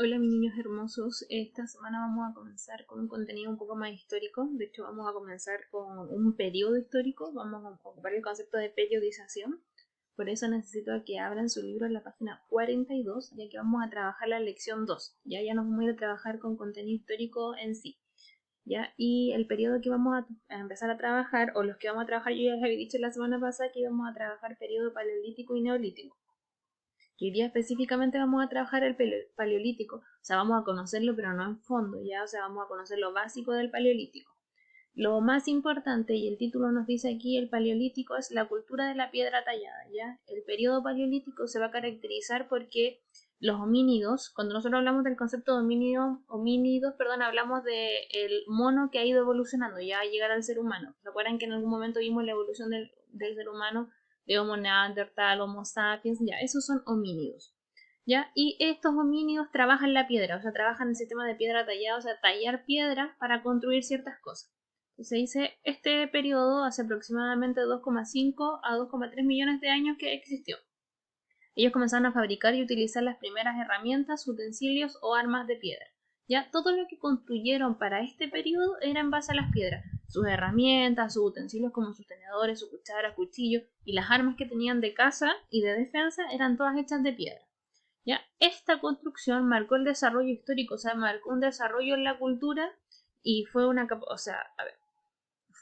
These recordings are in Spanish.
Hola mis niños hermosos, esta semana vamos a comenzar con un contenido un poco más histórico. De hecho vamos a comenzar con un periodo histórico, vamos a ocupar el concepto de periodización. Por eso necesito que abran su libro en la página 42, ya que vamos a trabajar la lección 2. Ya nos vamos a ir a trabajar con contenido histórico en sí. ¿Ya? Y el periodo que vamos a empezar a trabajar, o los que vamos a trabajar, yo ya les había dicho la semana pasada que íbamos a trabajar periodo paleolítico y neolítico. Que hoy día específicamente vamos a trabajar el paleolítico, o sea, vamos a conocerlo pero no en fondo, ya, o sea, vamos a conocer lo básico del paleolítico. Lo más importante, y el título nos dice aquí, el paleolítico es la cultura de la piedra tallada, ya. El periodo paleolítico se va a caracterizar porque los homínidos, cuando nosotros hablamos del concepto de homínidos, hablamos del mono que ha ido evolucionando ya a llegar al ser humano. ¿Recuerdan que en algún momento vimos la evolución del ser humano de Homo neandertal, Homo sapiens? Ya, esos son homínidos. ¿Ya? Y estos homínidos trabajan la piedra, o sea, trabajan el sistema de piedra tallada, o sea, tallar piedra para construir ciertas cosas. Se dice, este periodo hace aproximadamente 2,5 a 2,3 millones de años que existió. Ellos comenzaron a fabricar y utilizar las primeras herramientas, utensilios o armas de piedra. Ya todo lo que construyeron para este periodo era en base a las piedras. Sus herramientas, sus utensilios como sus tenedores, sus cucharas, cuchillos y las armas que tenían de caza y de defensa eran todas hechas de piedra. ¿Ya? Esta construcción marcó el desarrollo histórico, o sea, marcó un desarrollo en la cultura y fue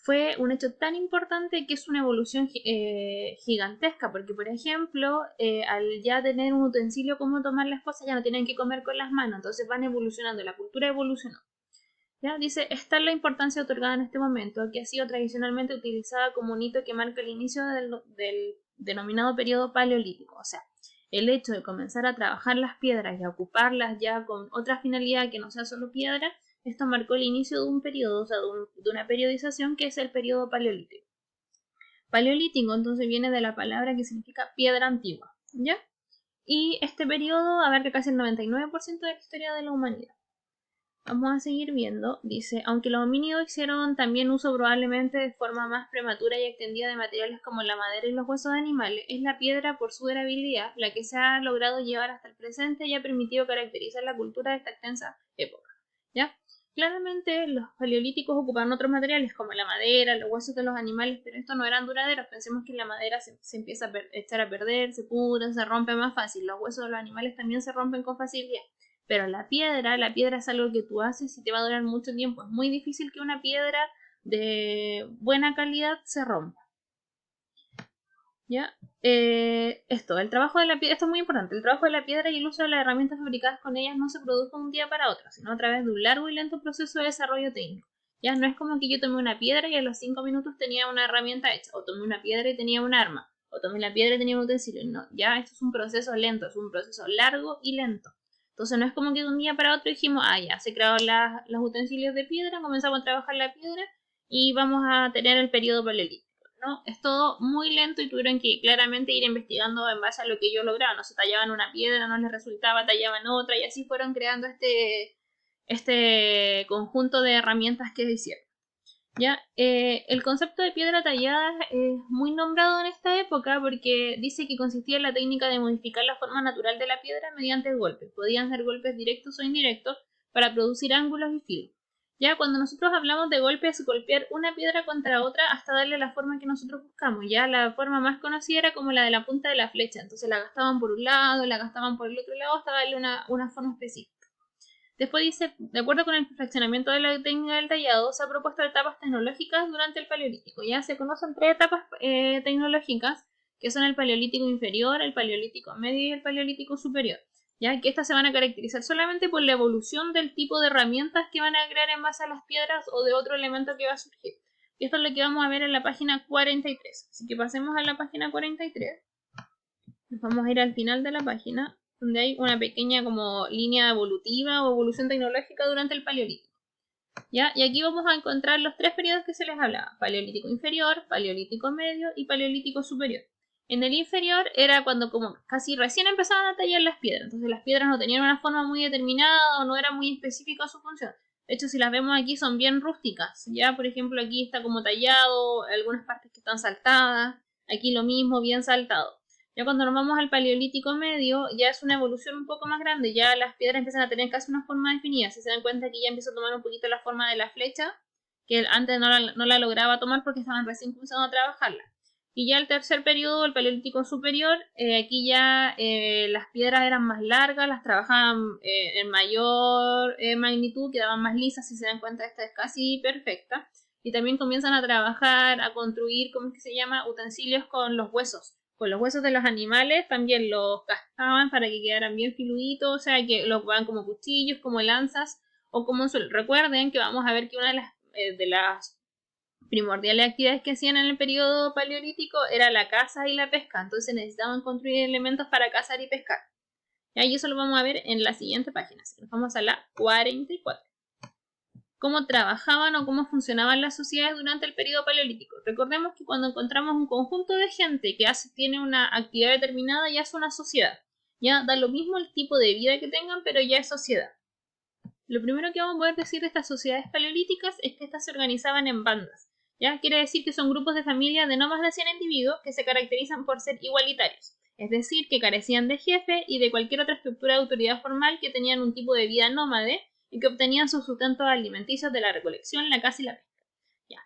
fue un hecho tan importante que es una evolución gigantesca, porque por ejemplo, al ya tener un utensilio como tomar las cosas, ya no tienen que comer con las manos, entonces van evolucionando, la cultura evolucionó. ¿Ya? Dice, esta es la importancia otorgada en este momento, que ha sido tradicionalmente utilizada como un hito que marca el inicio del denominado periodo paleolítico, o sea, el hecho de comenzar a trabajar las piedras y a ocuparlas ya con otra finalidad que no sea solo piedra, esto marcó el inicio de un periodo, o sea, de una periodización que es el periodo paleolítico. Paleolítico entonces viene de la palabra que significa piedra antigua, ¿ya? Y este periodo abarca casi el 99% de la historia de la humanidad. Vamos a seguir viendo, dice, aunque los homínidos hicieron también uso probablemente de forma más prematura y extendida de materiales como la madera y los huesos de animales, es la piedra por su durabilidad la que se ha logrado llevar hasta el presente y ha permitido caracterizar la cultura de esta extensa época. ¿Ya? Claramente los paleolíticos ocupaban otros materiales como la madera, los huesos de los animales, pero estos no eran duraderos. Pensemos que la madera se empieza a echar a perder, se pudre, se rompe más fácil. Los huesos de los animales también se rompen con facilidad. Pero la piedra es algo que tú haces y te va a durar mucho tiempo. Es muy difícil que una piedra de buena calidad se rompa. ¿Ya? El trabajo de la piedra, esto es muy importante, el trabajo de la piedra y el uso de las herramientas fabricadas con ellas no se produjo de un día para otro, sino a través de un largo y lento proceso de desarrollo técnico. Ya no es como que yo tomé una piedra y a los 5 minutos tenía una herramienta hecha, o tomé una piedra y tenía un arma, o tomé la piedra y tenía un utensilio. No, ya esto es un proceso lento, es un proceso largo y lento. Entonces no es como que de un día para otro dijimos, ya se crearon los utensilios de piedra, comenzamos a trabajar la piedra y vamos a tener el periodo paleolítico. ¿No? Es todo muy lento y tuvieron que claramente ir investigando en base a lo que ellos lograban. No se tallaban una piedra, no les resultaba, tallaban otra y así fueron creando este conjunto de herramientas que hicieron. ¿Ya? El concepto de piedra tallada es muy nombrado en esta época porque dice que consistía en la técnica de modificar la forma natural de la piedra mediante golpes. Podían ser golpes directos o indirectos para producir ángulos y filos. Ya cuando nosotros hablamos de golpes, golpear una piedra contra otra hasta darle la forma que nosotros buscamos. Ya la forma más conocida era como la de la punta de la flecha. Entonces la gastaban por un lado, la gastaban por el otro lado hasta darle una forma específica. Después dice, de acuerdo con el perfeccionamiento de la técnica del tallado, se ha propuesto etapas tecnológicas durante el Paleolítico. Ya se conocen tres etapas tecnológicas, que son el Paleolítico inferior, el Paleolítico medio y el Paleolítico superior. Ya que estas se van a caracterizar solamente por la evolución del tipo de herramientas que van a crear en base a las piedras o de otro elemento que va a surgir. Y esto es lo que vamos a ver en la página 43. Así que pasemos a la página 43. Nos vamos a ir al final de la página, donde hay una pequeña como línea evolutiva o evolución tecnológica durante el Paleolítico. ¿Ya? Y aquí vamos a encontrar los tres periodos que se les hablaba: Paleolítico inferior, Paleolítico medio y Paleolítico superior. En el inferior era cuando como casi recién empezaban a tallar las piedras, entonces las piedras no tenían una forma muy determinada o no era muy específica su función. De hecho, si las vemos aquí son bien rústicas, ya por ejemplo aquí está como tallado, algunas partes que están saltadas, aquí lo mismo, bien saltado. Ya cuando nos vamos al Paleolítico Medio, ya es una evolución un poco más grande, ya las piedras empiezan a tener casi una forma definida. Si se dan cuenta que ya empieza a tomar un poquito la forma de la flecha, que antes no la lograba tomar porque estaban recién comenzando a trabajarla. Y ya el tercer periodo, el Paleolítico Superior, aquí ya las piedras eran más largas, las trabajaban en mayor magnitud, quedaban más lisas. Si se dan cuenta, esta es casi perfecta. Y también comienzan a trabajar, a construir, ¿cómo es que se llama? Utensilios con los huesos. Con los huesos de los animales también los cascaban para que quedaran bien filuditos, o sea, que los ocupaban como cuchillos, como lanzas o como un suelo. Recuerden que vamos a ver que una de las primordiales actividades que hacían en el periodo paleolítico era la caza y la pesca, entonces necesitaban construir elementos para cazar y pescar. Y eso lo vamos a ver en la siguiente página. Así que nos vamos a la 44. Cómo trabajaban o cómo funcionaban las sociedades durante el periodo paleolítico. Recordemos que cuando encontramos un conjunto de gente que tiene una actividad determinada, ya es una sociedad. Ya da lo mismo el tipo de vida que tengan, pero ya es sociedad. Lo primero que vamos a poder decir de estas sociedades paleolíticas es que estas se organizaban en bandas. ¿Ya? Quiere decir que son grupos de familia de no más de 100 individuos que se caracterizan por ser igualitarios. Es decir, que carecían de jefe y de cualquier otra estructura de autoridad formal, que tenían un tipo de vida nómade y que obtenían sus sustentos alimenticios de la recolección, la caza y la pesca. Ya.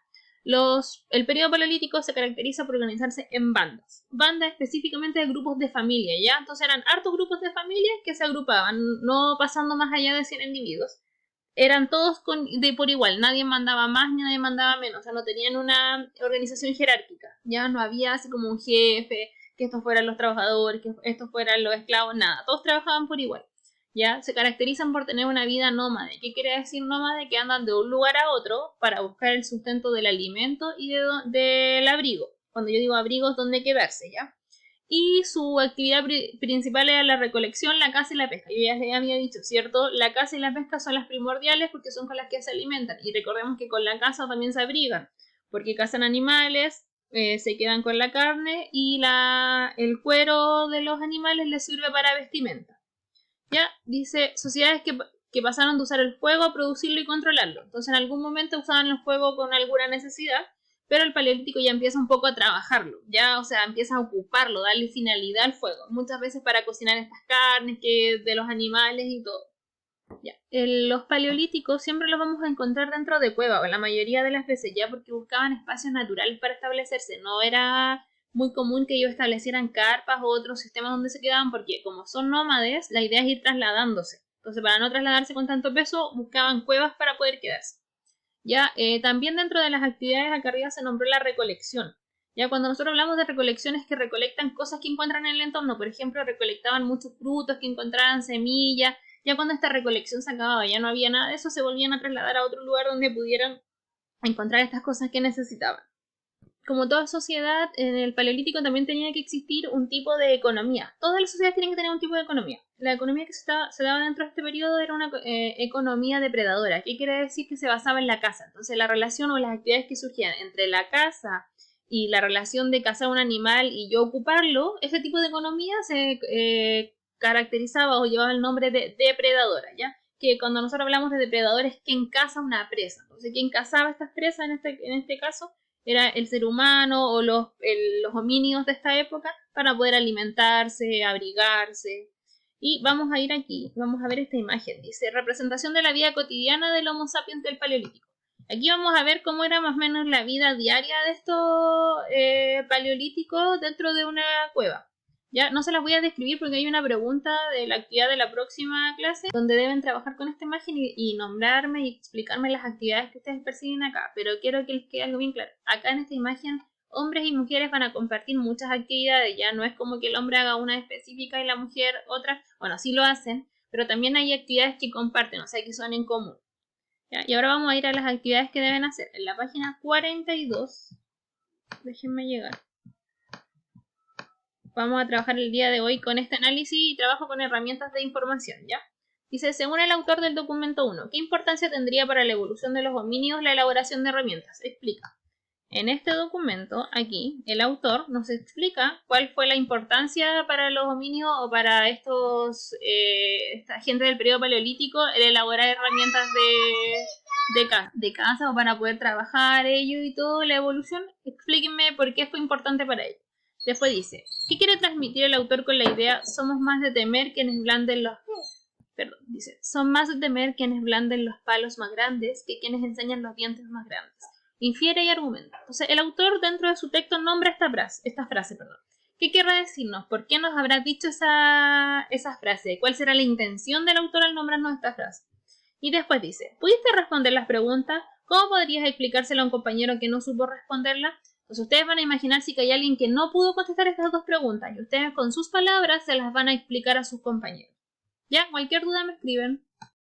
El periodo paleolítico se caracteriza por organizarse en bandas. Bandas específicamente de grupos de familia, ¿ya? Entonces eran hartos grupos de familias que se agrupaban, no pasando más allá de 100 individuos. Eran todos por igual, nadie mandaba más ni nadie mandaba menos, o sea, no tenían una organización jerárquica, ya no había así como un jefe, que estos fueran los trabajadores, que estos fueran los esclavos, nada, todos trabajaban por igual. Ya se caracterizan por tener una vida nómade. ¿Qué quiere decir nómade? Que andan de un lugar a otro para buscar el sustento del alimento y del abrigo. Cuando yo digo abrigo es donde quedarse, ¿ya? Y su actividad principal era la recolección, la caza y la pesca. Yo ya les había dicho, ¿cierto? La caza y la pesca son las primordiales porque son con las que se alimentan. Y recordemos que con la caza también se abrigan, porque cazan animales, se quedan con la carne y el cuero de los animales les sirve para vestimenta. Ya, dice, sociedades que pasaron de usar el fuego a producirlo y controlarlo. Entonces en algún momento usaban el fuego con alguna necesidad, pero el paleolítico ya empieza un poco a trabajarlo, ya, o sea, empieza a ocuparlo, darle finalidad al fuego, muchas veces para cocinar estas carnes de los animales y todo. Ya. Los paleolíticos siempre los vamos a encontrar dentro de cuevas, o la mayoría de las veces, ya, porque buscaban espacios naturales para establecerse. No era muy común que ellos establecieran carpas o otros sistemas donde se quedaban, porque como son nómades, la idea es ir trasladándose. Entonces, para no trasladarse con tanto peso, buscaban cuevas para poder quedarse. Ya, también dentro de las actividades acá arriba se nombró la recolección. Ya, cuando nosotros hablamos de recolecciones que recolectan cosas que encuentran en el entorno, por ejemplo, recolectaban muchos frutos que encontraban, semillas. Ya cuando esta recolección se acababa, ya no había nada de eso, se volvían a trasladar a otro lugar donde pudieran encontrar estas cosas que necesitaban. Como toda sociedad, en el Paleolítico también tenía que existir un tipo de economía. Todas las sociedades tienen que tener un tipo de economía. La economía que se daba dentro de este periodo era una economía depredadora. ¿Qué quiere decir? Que se basaba en la caza. Entonces la relación o las actividades que surgían entre la caza y la relación de cazar un animal y yo ocuparlo, ese tipo de economía se caracterizaba o llevaba el nombre de depredadora, ¿ya? Que cuando nosotros hablamos de depredador es quien caza una presa. Entonces quien cazaba estas presas en este caso era el ser humano o los homínidos de esta época para poder alimentarse, abrigarse. Y vamos a ir aquí, vamos a ver esta imagen. Dice, representación de la vida cotidiana del Homo sapiens del Paleolítico. Aquí vamos a ver cómo era más o menos la vida diaria de estos paleolíticos dentro de una cueva. Ya no se las voy a describir porque hay una pregunta de la actividad de la próxima clase donde deben trabajar con esta imagen y nombrarme y explicarme las actividades que ustedes persiguen acá. Pero quiero que les quede algo bien claro. Acá en esta imagen hombres y mujeres van a compartir muchas actividades. Ya no es como que el hombre haga una específica y la mujer otra. Bueno, sí lo hacen, pero también hay actividades que comparten, o sea que son en común. ¿Ya? Y ahora vamos a ir a las actividades que deben hacer. En la página 42, déjenme llegar. Vamos a trabajar el día de hoy con este análisis y trabajo con herramientas de información, ¿ya? Dice, según el autor del documento 1, ¿qué importancia tendría para la evolución de los homínidos la elaboración de herramientas? Explica. En este documento, aquí, el autor nos explica cuál fue la importancia para los homínidos o para esta gente del periodo paleolítico el elaborar herramientas de caza o para poder trabajar ellos y todo, la evolución. Explíquenme por qué fue importante para ellos. Después dice, ¿qué quiere transmitir el autor con la idea? Somos más de temer quienes blanden los... Perdón, dice, son más de temer quienes blanden los palos más grandes que quienes enseñan los dientes más grandes. Infiere y argumenta. Entonces, el autor dentro de su texto nombra esta frase. ¿Qué querrá decirnos? ¿Por qué nos habrá dicho esa frase? ¿Cuál será la intención del autor al nombrarnos esta frase? Y después dice, ¿pudiste responder las preguntas? ¿Cómo podrías explicárselo a un compañero que no supo responderla? Pues ustedes van a imaginar si hay alguien que no pudo contestar estas dos preguntas y ustedes con sus palabras se las van a explicar a sus compañeros. Ya, cualquier duda me escriben.